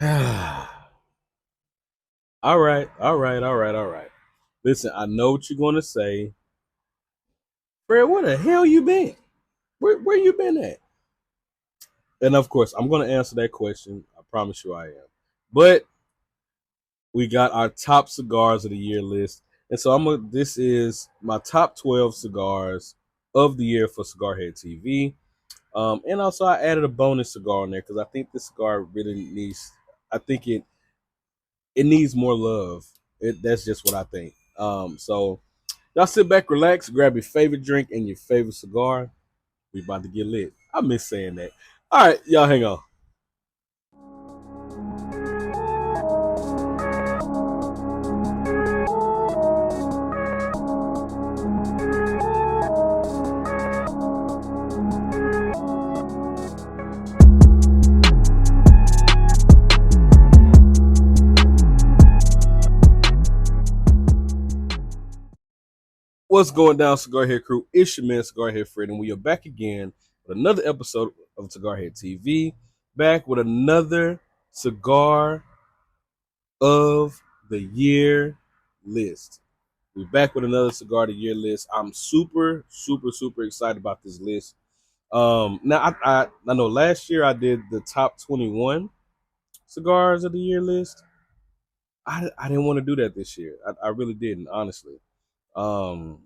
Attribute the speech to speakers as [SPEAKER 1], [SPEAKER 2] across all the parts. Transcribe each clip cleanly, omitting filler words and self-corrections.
[SPEAKER 1] All right, all right, all right, all right. Listen, I know what you're gonna say, Fred. Where the hell you been? Where you been at? And of course, I'm gonna answer that question. I promise you, I am. But we got our top cigars of the year list, and so I'm. This is my top 12 cigars of the year for Cigar Head TV. And also, I added a bonus cigar on there because I think this cigar really needs. I think it needs more love. That's just what I think. So y'all sit back, relax, grab your favorite drink and your favorite cigar. We about to get lit. I miss saying that. All right, y'all hang on. What's going down, Cigar Head crew? It's your man, Cigar Head Fred, and we are back again with another episode of Cigar Head TV. Back with another cigar of the year list. We're back with another cigar of the year list. I'm super, super, super excited about this list. Now I know last year I did the top 21 cigars of the year list. I didn't want to do that this year. I really didn't, honestly. Um,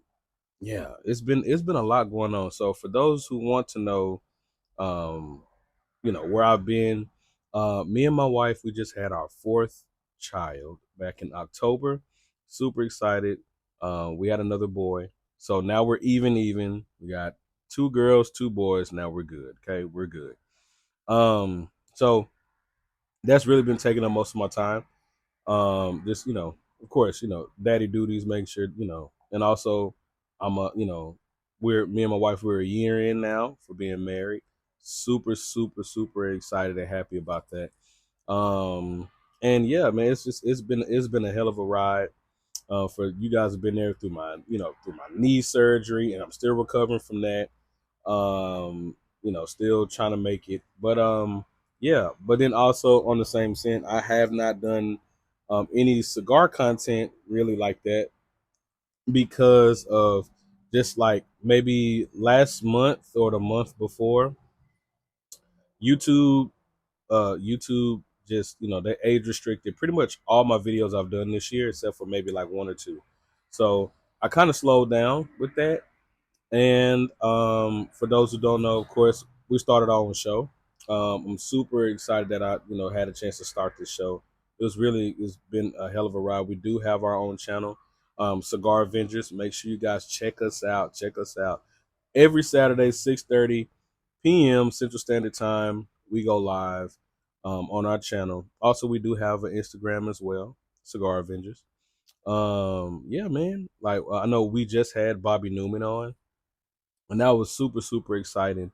[SPEAKER 1] yeah, it's been a lot going on. So for those who want to know, um, where I've been, me and my wife, we just had our fourth child back in October. Super excited. We had another boy, so now we're even. We got two girls, two boys. Now we're good. Okay, we're good. So that's really been taking up most of my time. Just of course, daddy duties, making sure, and also I'm a, we're me and my wife, we're a year in now for being married. Super, super, super excited and happy about that. Um, and yeah, man, it's been a hell of a ride. For you guys have been there through my knee surgery, and I'm still recovering from that. Still trying to make it. But yeah. But then also on the same scent, I have not done any cigar content really like that because of just like maybe last month or the month before, YouTube, YouTube just they age restricted pretty much all my videos I've done this year except for maybe like one or two. So I kind of slowed down with that. And for those who don't know, of course, we started our own show. I'm super excited that I, had a chance to start this show. It's been a hell of a ride. We do have our own channel, Cigar Avengers. Make sure you guys check us out. Check us out every Saturday, 6:30 p.m. Central Standard Time. We go live on our channel. Also, we do have an Instagram as well, Cigar Avengers. Yeah, man. Like I know we just had Bobby Newman on, and that was super super exciting.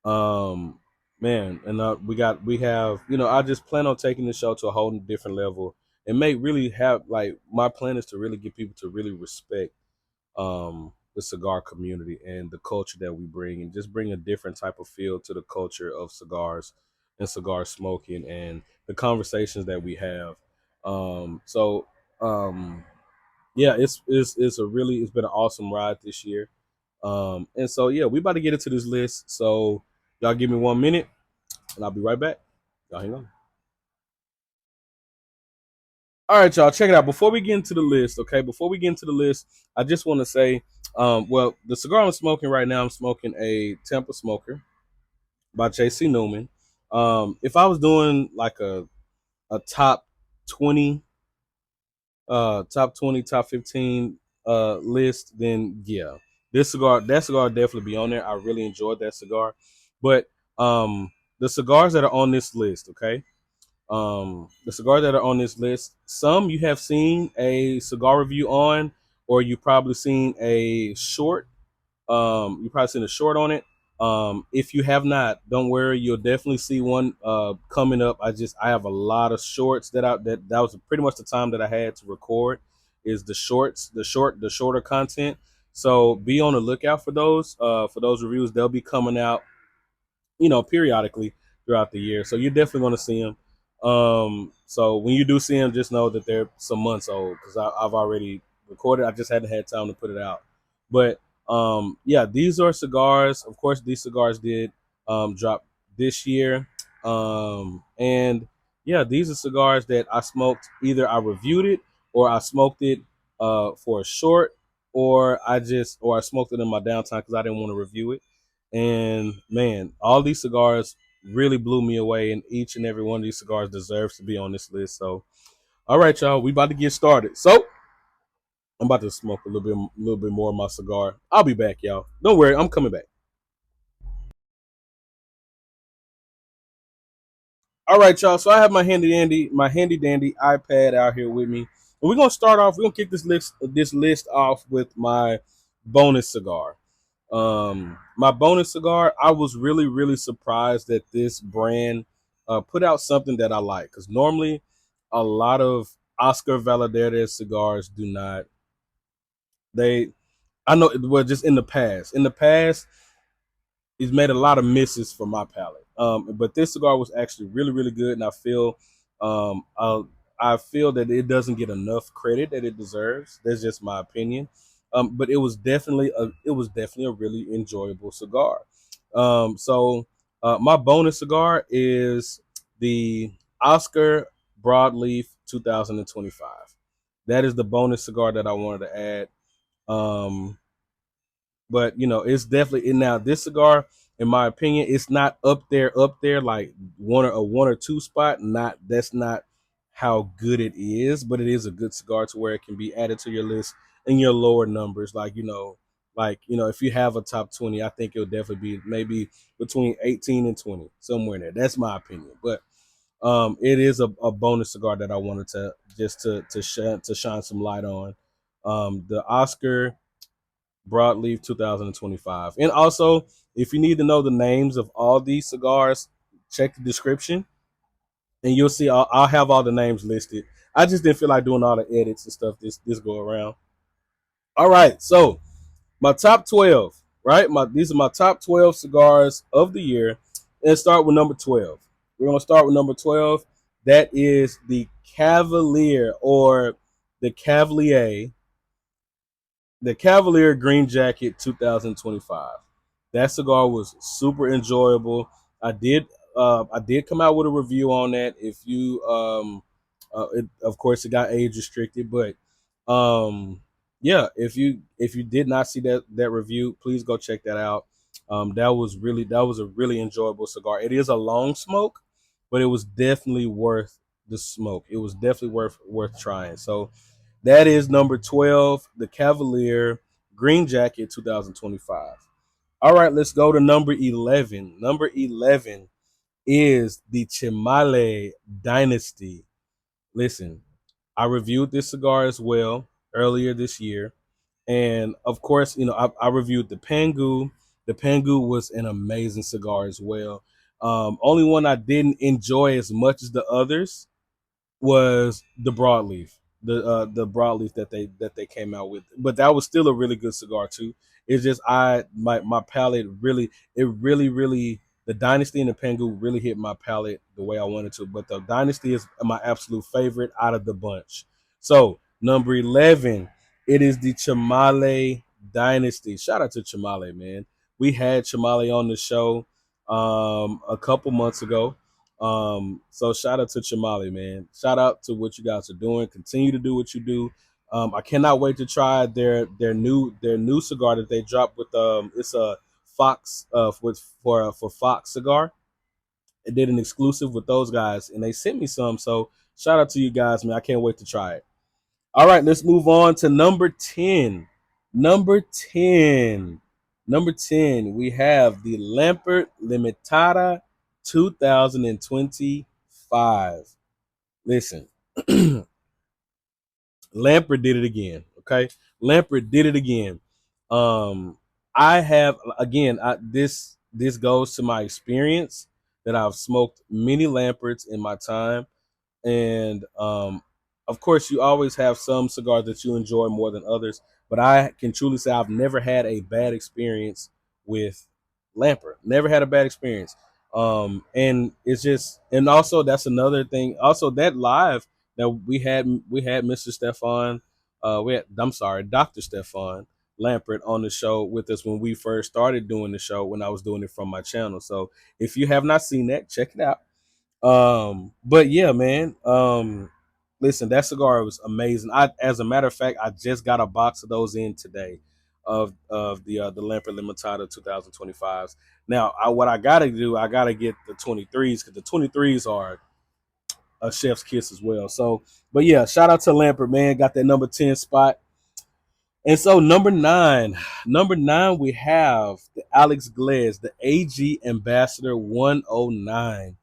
[SPEAKER 1] um Man, and we have, I just plan on taking the show to a whole different level and make really have, like, my plan is to really get people to really respect the cigar community and the culture that we bring, and just bring a different type of feel to the culture of cigars and cigar smoking and the conversations that we have. So yeah, it's been an awesome ride this year. And so yeah, we about to get into this list. So y'all give me 1 minute and I'll be right back. Y'all hang on. All right, y'all, check it out. Before we get into the list, okay, before we get into the list, I just want to say, well, the cigar I'm smoking right now, I'm smoking a Tempa Smoker by JC Newman. If I was doing like a top 20, top 20, top 15 list, then yeah, that cigar definitely be on there. I really enjoyed that cigar. But the cigars that are on this list, okay? The cigars that are on this list, some you have seen a cigar review on, or you probably seen a short. You probably seen a short on it. If you have not, don't worry, you'll definitely see one coming up. I have a lot of shorts that was pretty much the time that I had to record, is the shorts, the shorter content. So be on the lookout for those. For those reviews, they'll be coming out, periodically throughout the year. So you're definitely going to see them. So when you do see them, just know that they're some months old because I've already recorded. I just hadn't had time to put it out. But yeah, these are cigars. Of course, these cigars did drop this year. And yeah, these are cigars that I smoked. Either I reviewed it or I smoked it for a short, or I smoked it in my downtime because I didn't want to review it. And man, all these cigars really blew me away, and each and every one of these cigars deserves to be on this list. So, all right, y'all, we about to get started. So, I'm about to smoke a little bit more of my cigar. I'll be back, y'all. Don't worry, I'm coming back. All right, y'all. So I have my handy dandy iPad out here with me, and we're gonna start off. We're gonna kick this list off with my bonus cigar. My bonus cigar, I was really surprised that this brand put out something that I like, because normally a lot of Oscar Valdez cigars do not. They, I know, well, just in the past, he's made a lot of misses for my palate. But this cigar was actually really good, and um, I, I feel that it doesn't get enough credit that it deserves. That's just my opinion. But it was definitely a really enjoyable cigar. My bonus cigar is the Oscar Broadleaf 2025. That is the bonus cigar that I wanted to add. Um, but it's definitely in now. This cigar, in my opinion, it's not up there like one or two spot. Not That's not how good it is, but it is a good cigar to where it can be added to your list in your lower numbers. If you have a top 20, I think it'll definitely be maybe between 18 and 20, somewhere in there. That's my opinion. But it is a bonus cigar that I wanted to just to shine some light on. The Oscar Broadleaf 2025. And also, if you need to know the names of all these cigars, check the description and you'll see I'll have all the names listed. I just didn't feel like doing all the edits and stuff this go around. All right, so my top 12, right? These are my top 12 cigars of the year. Let's start with number 12. We're going to start with number 12. That is the Cavalier, or the Cavalier the Cavalier Green Jacket 2025. That cigar was super enjoyable. I did come out with a review on that. If you of course it got age restricted, but yeah, if you did not see that review, please go check that out. That was a really enjoyable cigar. It is a long smoke, but it was definitely worth the smoke. It was definitely worth trying. So that is number 12, the Cavalier Green Jacket 2025. All right, let's go to number 11. Number 11 is the Chimale Dynasty. Listen, I reviewed this cigar as well earlier this year. And of course, I reviewed the Pangu. The Pangu was an amazing cigar as well. Only one I didn't enjoy as much as the others was the broadleaf that they came out with. But that was still a really good cigar too. It's just my palate really, the Dynasty and the Pengu really hit my palate the way I wanted to. But the Dynasty is my absolute favorite out of the bunch. So number 11, it is the Chamale Dynasty. Shout out to Chamale, man. We had Chamale on the show a couple months ago. So shout out to Chamale, man. Shout out to what you guys are doing. Continue to do what you do. I cannot wait to try their new cigar that they dropped with it's a Fox for Fox cigar. It did an exclusive with those guys and they sent me some. So shout out to you guys, man. I can't wait to try it. All right, let's move on to number 10. Number 10. Number 10, we have the Lampert Limitada 2025. Listen, Lampert did it again. Okay. Lampert did it again. Um, I have again, this goes to my experience that I've smoked many Lamperts in my time. And of course, you always have some cigars that you enjoy more than others. But I can truly say I've never had a bad experience with Lampert. Never had a bad experience. And it's just, and also that's another thing. Also, that live that we had Mr. Stefan, I'm sorry, Dr. Stefan Lampert on the show with us when we first started doing the show, when I was doing it from my channel. So if you have not seen that, check it out. But yeah, man. Listen, that cigar was amazing. As a matter of fact, I just got a box of those in today, of the Lamper Limitada 2025s. Now, what I gotta do, I gotta get the 23s, because the 23s are a chef's kiss as well. So, but yeah, shout out to Lamper, man. Got that number 10 spot. And so number nine, we have the Alex Glez, the AG Ambassador 109.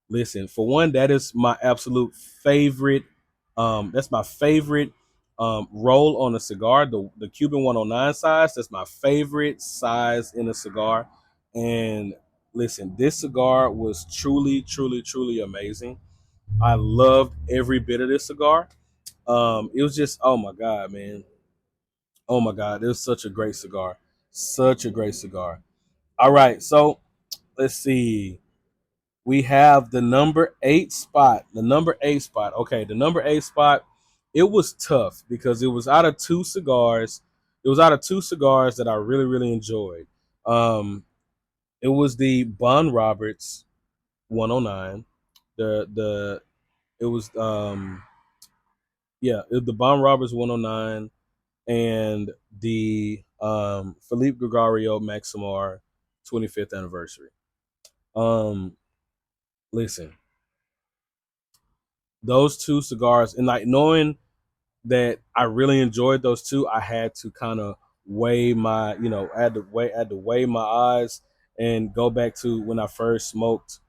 [SPEAKER 1] Listen, for one, that is my absolute favorite. That's my favorite roll on a cigar. The Cuban 109 size. That's my favorite size in a cigar. And listen, this cigar was truly, truly, truly amazing. I loved every bit of this cigar. It was just, oh my god, man, oh my god, it was such a great cigar, such a great cigar. All right, so let's see. We have the number 8 spot. The number 8 spot. Okay, the number 8 spot. It was tough because it was out of two cigars. It was out of two cigars that I really, really enjoyed. Um, it was the Bon Roberts 109. The it was yeah, the Bon Roberts 109 and the Philippe Gregorio Maximar 25th anniversary. Um, listen, those two cigars, and like knowing that I really enjoyed those two, I had to kind of weigh my, I had to weigh my eyes and go back to when I first smoked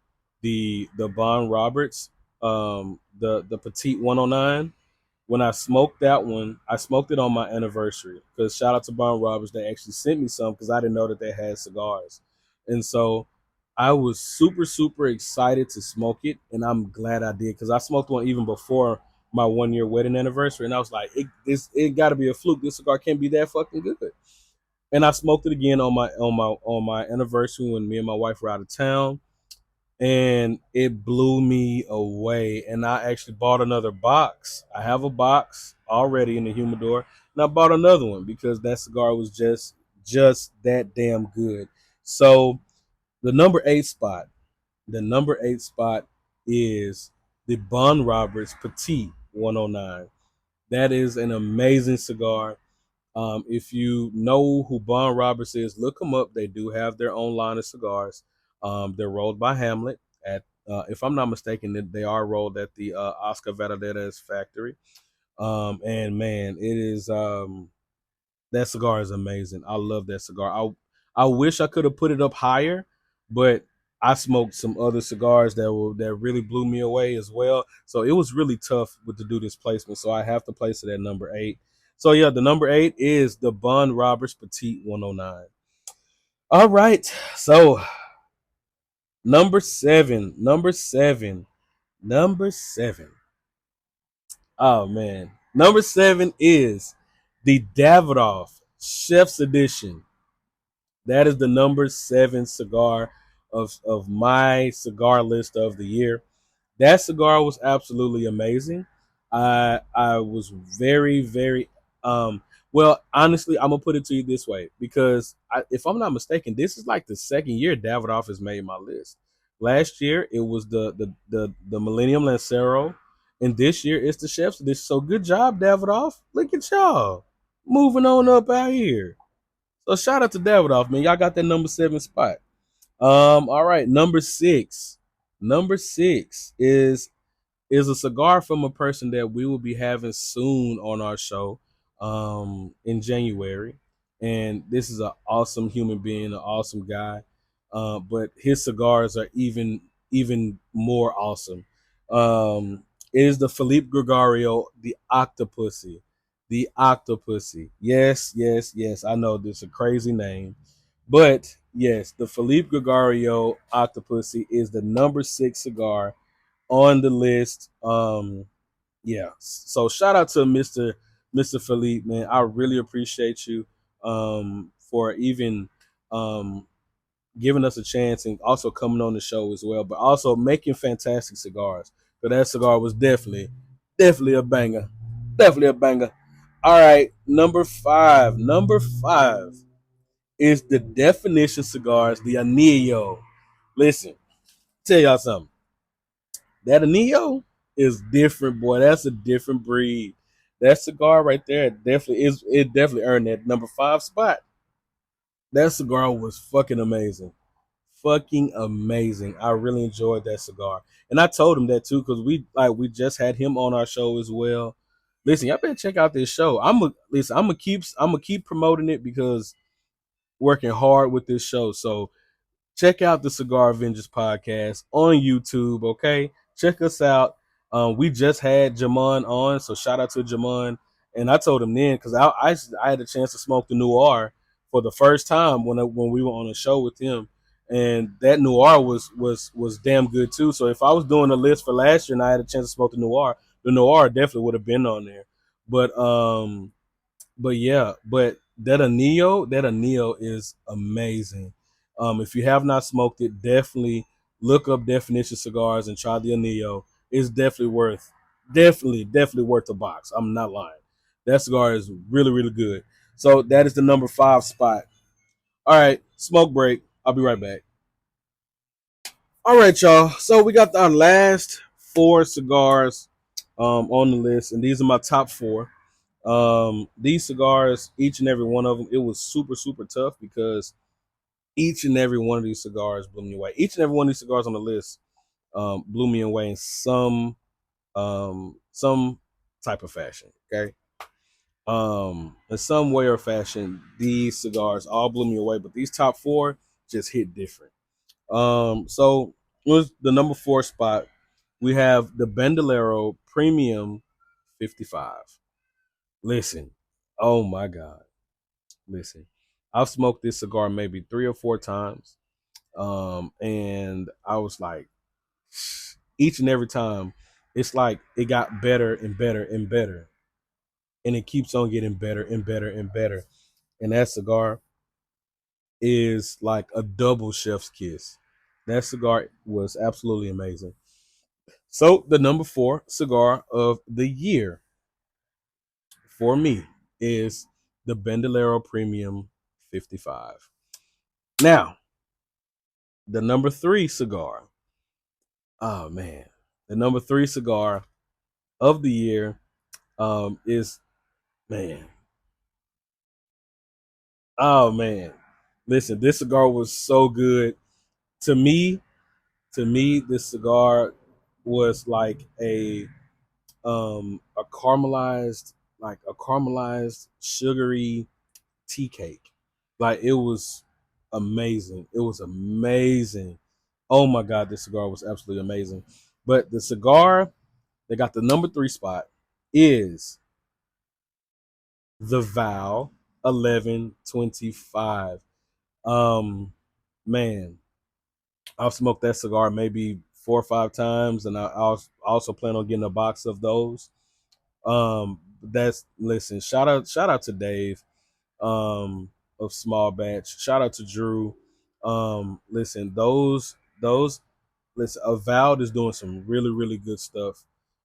[SPEAKER 1] the Bon Roberts, the Petite 109. When I smoked that one, I smoked it on my anniversary, because shout out to Bon Roberts, they actually sent me some because I didn't know that they had cigars, and so I was super super excited to smoke it, and I'm glad I did, because I smoked one even before my 1 year wedding anniversary, and I was like, it got to be a fluke. This cigar can't be that fucking good. And I smoked it again on my anniversary when me and my wife were out of town, and it blew me away. And I actually bought another box. I have a box already in the humidor, and I bought another one because that cigar was just that damn good. So the number 8 spot, the number 8 spot is the Bon Roberts Petite 109. That is an amazing cigar. If you know who Bon Roberts is, look them up. They do have their own line of cigars. They're rolled by Hamlet. If I'm not mistaken, they are rolled at the Oscar Valdez factory. And man, it is that cigar is amazing. I love that cigar. I wish I could have put it up higher, but I smoked some other cigars that really blew me away as well. So it was really tough to do this placement. So I have to place it at number 8. So yeah, the number 8 is the Bon Roberts Petite 109. All right. So number seven. Oh man. Number 7 is the Davidoff Chef's Edition. That is the number 7 cigar of my cigar list of the year. That cigar was absolutely amazing. I was very, very well, honestly, I'm gonna put it to you this way, because if I'm not mistaken, this is like the second year Davidoff has made my list. Last year it was the Millennium Lancero, and this year it's the Chef's Edition. So good job, Davidoff. Look at y'all moving on up out here. So shout out to Davidoff, man. Y'all got that number 7 spot. All right, number 6. Number 6 is a cigar from a person that we will be having soon on our show in January. And this is an awesome human being, an awesome guy. But his cigars are even more awesome. It is the Philippe Gregorio, the Octopussy. The Octopussy. Yes, yes, yes. I know this is a crazy name. But yes, the Philippe Gregorio Octopussy is the number 6 cigar on the list. Yeah. So shout out to Mr. Philippe, man. I really appreciate you for even um giving us a chance and also coming on the show as well, but also making fantastic cigars. But that cigar was definitely a banger. Definitely a banger. All right, number five. Number five is the Definition Cigars, the Anillo. Listen, tell y'all something. That Anillo is different, boy. That's a different breed. That cigar right there definitely is. It definitely earned that number five spot. That cigar was fucking amazing, fucking amazing. I really enjoyed that cigar, and I told him that too because we just had him on our show as well. Listen, y'all better check out this show. I'm gonna keep promoting it because working hard with this show. So check out the Cigar Avengers podcast on YouTube. Okay, check us out. We just had Jamon on, so shout out to Jamon. And I told him then because I had a chance to smoke the Noir for the first time when we were on a show with him, and that Noir was damn good too. So if I was doing a list for last year and I had a chance to smoke the Noir definitely would have been on there. But yeah, but that Anillo is amazing. If you have not smoked it, definitely look up Definition Cigars and try the Anillo. It's definitely worth a box. I'm not lying. That cigar is really good. So that is the number five spot. All right, smoke break. I'll be right back. All right, y'all. So we got our last four cigars on the list, and these are my top four. These cigars, each and every one of them, it was super tough because each and every one of these cigars blew me away. Each and every one of these cigars on the list blew me away in some type of fashion. Okay. In some way or fashion, these cigars all blew me away, but these top four just hit different. So it was the number four spot. We have the Bandolero Premium 55. Listen, oh my God. Listen, I've smoked this cigar maybe three or four times. And I was like, each and every time, it's like it got better and better and better. And it keeps on getting better and better and better. And that cigar is like a double chef's kiss. That cigar was absolutely amazing. So the number four cigar of the year for me is the Bandolero Premium 55. Now, the number three cigar. Oh man, the number three cigar of the year is man. Oh man, listen, this cigar was so good to me. To me, this cigar was like a caramelized sugary tea cake. Like it was amazing. It was amazing. Oh my God, this cigar was absolutely amazing. But the cigar that got the number three spot is the Vow 1125. Um, man, I've smoked that cigar maybe four or five times, and I also plan on getting a box of those. That's listen. Shout out to Dave of Small Batch. Shout out to Drew. Listen, those listen. Avowed is doing some really good stuff.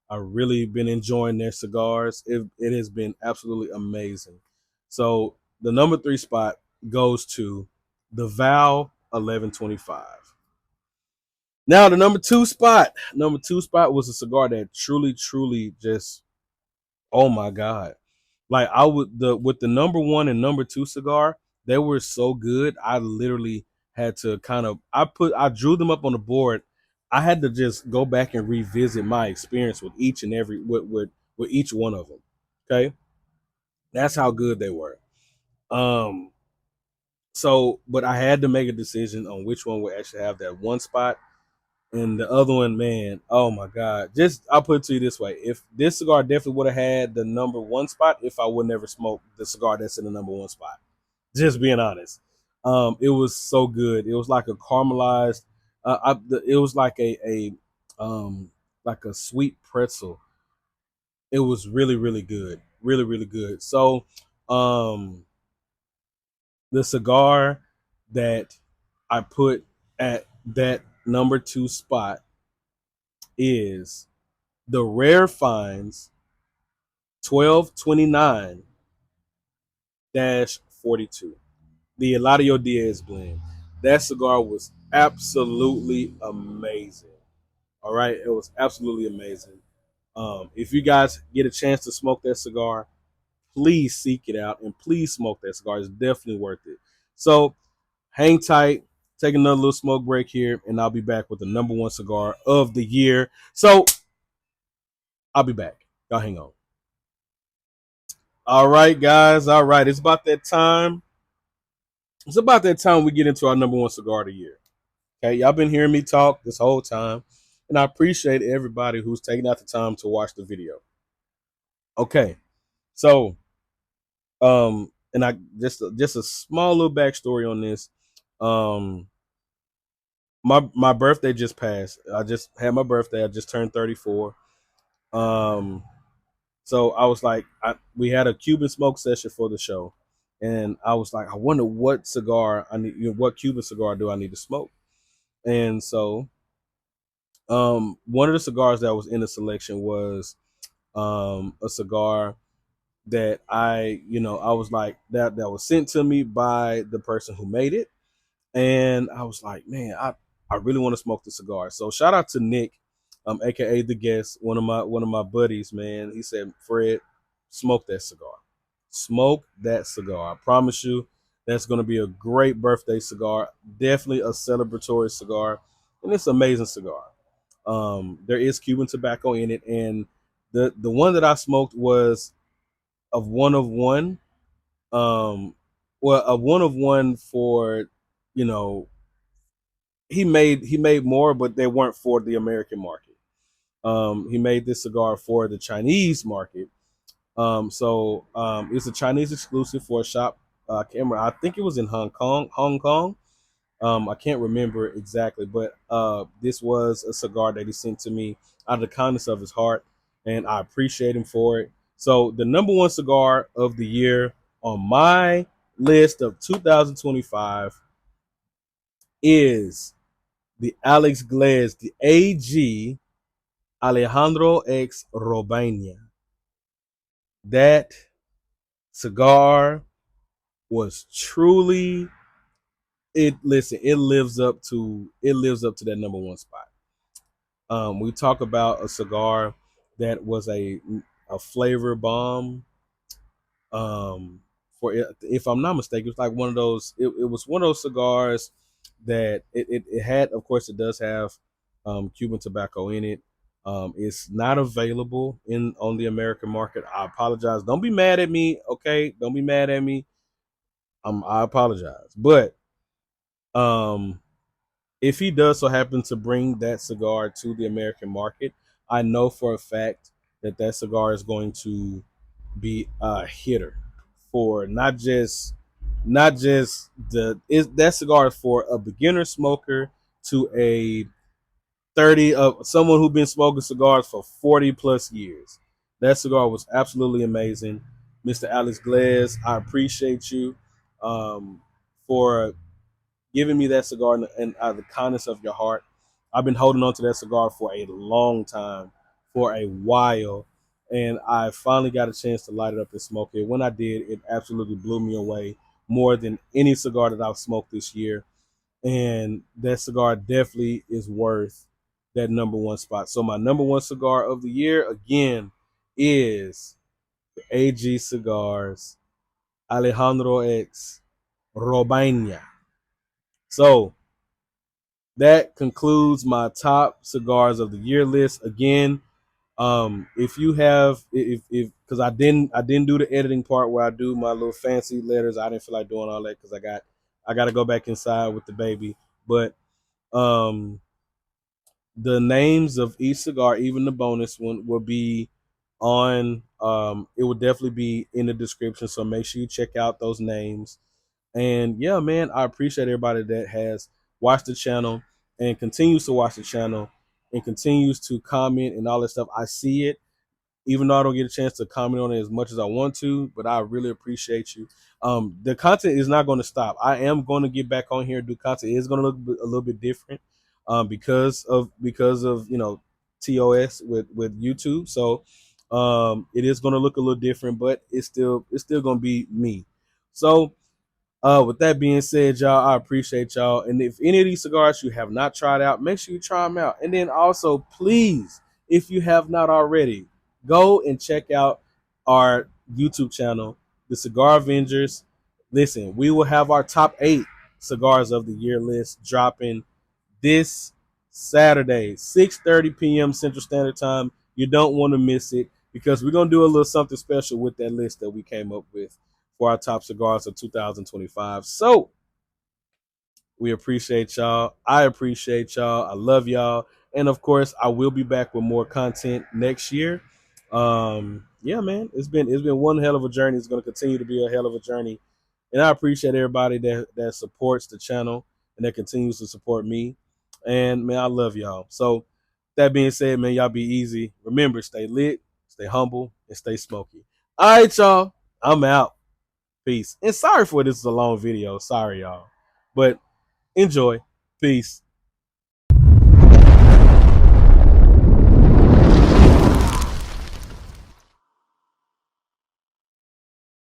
[SPEAKER 1] I really been enjoying their cigars. It has been absolutely amazing. So the number three spot goes to the Vow 1125. Now the number two spot was a cigar that truly just oh my God. Like I would the with the number one and number two cigar, they were so good. I literally had to I drew them up on the board. I had to just go back and revisit my experience with each and every with each one of them. Okay. That's how good they were. Um so but I had to make a decision on which one would actually have that one spot. And the other one, man, oh my God. Just I'll put it to you this way. If this cigar definitely would have had the number one spot, if I would never smoke the cigar that's in the number one spot. Just being honest. It was so good. It was like a caramelized, it was like a sweet pretzel. It was really good. Really good. So um the cigar that I put at that number 2 spot is the Rare Finds 1229 42, the Eladio Diaz blend. That cigar was absolutely amazing. All right, it was absolutely amazing. If you guys get a chance to smoke that cigar, please seek it out and please smoke that cigar. It's definitely worth it. So hang tight, take another little smoke break here, and I'll be back with the number 1 cigar of the year. So I'll be back. Y'all hang on. All right, guys. All right, it's about that time. It's about that time we get into our number 1 cigar of the year. Okay, y'all been hearing me talk this whole time, and I appreciate everybody who's taking out the time to watch the video. Okay, so and I just a small little backstory on this. Um, my birthday just passed. I just had my birthday. I just turned 34. Um, so I was like, we had a Cuban smoke session for the show, and I was like, I wonder what cigar I need. What Cuban cigar do I need to smoke? And so, one of the cigars that was in the selection was a cigar that I was like that was sent to me by the person who made it, and I was like, man, I really want to smoke the cigar. So shout out to Nick, aka the guest, one of my buddies, man. He said, Fred, smoke that cigar. Smoke that cigar. I promise you, that's gonna be a great birthday cigar. Definitely a celebratory cigar, and it's an amazing cigar. There is Cuban tobacco in it, and the one that I smoked was of one of one. Well, a one of one for, you know, he made more, but they weren't for the American market. He made this cigar for the Chinese market. So it's a Chinese exclusive for a shop. Camera. I think it was in Hong Kong. Hong Kong. I can't remember exactly, but this was a cigar that he sent to me out of the kindness of his heart, and I appreciate him for it. So the number 1 cigar of the year on my list of 2025 is the Alex Glez, the AG Alejandro X Robina. That cigar was truly it. Listen, it lives up to that number 1 spot. We talk about a cigar that was a flavor bomb. For if I'm not mistaken, it was like one of those. It was one of those cigars that it had. Of course, it does have Cuban tobacco in it. It's not available on the American market. I apologize. Don't be mad at me, okay? Don't be mad at me. I apologize, but um, if he does so happen to bring that cigar to the American market, I know for a fact that that cigar is going to be a hitter for not just that cigar is for a beginner smoker to a 30 of someone who's been smoking cigars for 40 plus years. That cigar was absolutely amazing. Mr. Alex Glez, I appreciate you for giving me that cigar and out of the kindness of your heart. I've been holding on to that cigar for a long time, for a while, and I finally got a chance to light it up and smoke it. When I did, it absolutely blew me away more than any cigar that I've smoked this year. And that cigar definitely is worth that number 1 spot. So my number 1 cigar of the year again is the AG Cigars Alejandro X Robina. So that concludes my top cigars of the year list. Again, if you have if because I didn't do the editing part where I do my little fancy letters. I didn't feel like doing all that because I got to go back inside with the baby. But um the names of each cigar, even the bonus one, will be on it will definitely be in the description, so make sure you check out those names. And yeah, man, I appreciate everybody that has watched the channel and continues to watch the channel and continues to comment and all that stuff. I see it. even though I don't get a chance to comment on it as much as I want to, but I really appreciate you. The content is not going to stop. I am going to get back on here and do content. It's going to look a little bit different, because of TOS with YouTube. So it is going to look a little different, but it's still going to be me. So with that being said, y'all, I appreciate y'all. And if any of these cigars you have not tried out, make sure you try them out. And then also, please, if you have not already, go and check out our YouTube channel, the Cigar Avengers. Listen, we will have our top 8 cigars of the year list dropping this Saturday, 6:30 p.m. Central Standard Time. You don't want to miss it, because we're going to do a little something special with that list that we came up with for our top cigars of 2025. So we appreciate y'all. I appreciate y'all. I love y'all. And of course, I will be back with more content next year. Yeah, man, it's been one hell of a journey. It's going to continue to be a hell of a journey. And I appreciate everybody that supports the channel and that continues to support me. And man, I love y'all. So that being said, man, y'all be easy. Remember, stay lit, stay humble, and stay smoky. All right, y'all. I'm out. Peace. And sorry for this is a long video. Sorry, y'all. But enjoy. Peace.